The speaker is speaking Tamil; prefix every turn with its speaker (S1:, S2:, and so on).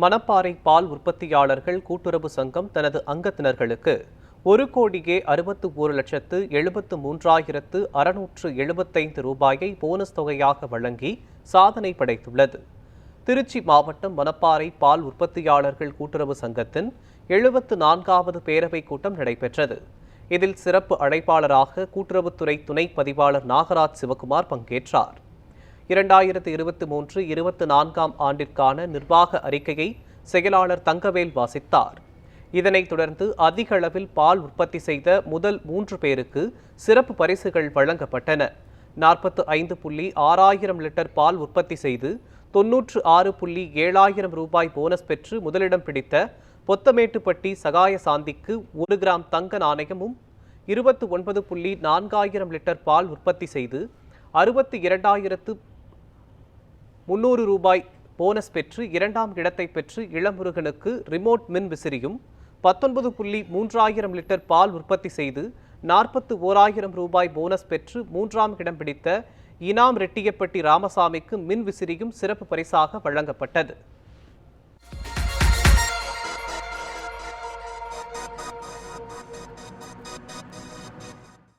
S1: மணப்பாறை பால் உற்பத்தியாளர்கள் கூட்டுறவு சங்கம் தனது அங்கத்தினர்களுக்கு 1,61,73,675 ரூபாயை போனஸ் தொகையாக வழங்கி சாதனை படைத்துள்ளது. திருச்சி மாவட்டம் மணப்பாறை பால் உற்பத்தியாளர்கள் கூட்டுறவு சங்கத்தின் 74வது பேரவைக் கூட்டம் நடைபெற்றது. இதில் சிறப்பு அழைப்பாளராக கூட்டுறவுத்துறை துணை பதிவாளர் நாகராஜ் சிவகுமார் பங்கேற்றார். 2023-24 ஆண்டிற்கான நிர்வாக அறிக்கையை செயலாளர் தங்கவேல் வாசித்தார். இதனைத் தொடர்ந்து அதிக அளவில் பால் உற்பத்தி செய்த முதல் 3 பேருக்கு சிறப்பு பரிசுகள் வழங்கப்பட்டன. 45,600 லிட்டர் பால் உற்பத்தி செய்து 96,700 ரூபாய் போனஸ் பெற்று முதலிடம் பிடித்த பொத்தமேட்டுப்பட்டி சகாய சாந்திக்கு 1 கிராம் தங்க நாணயமும் 29,400 லிட்டர் பால் உற்பத்தி செய்து 62,300 ரூபாய் போனஸ் பெற்று 2ஆம் இடத்தை பெற்று இளமுருகனுக்கு ரிமோட் மின் விசிறியும் 19,300 லிட்டர் பால் உற்பத்தி செய்து 41,000 ரூபாய் போனஸ் பெற்று 3ஆம் இடம் பிடித்த இனாம் ரெட்டியப்பட்டி ராமசாமிக்கு மின் விசிறியும் சிறப்பு பரிசாக வழங்கப்பட்டது.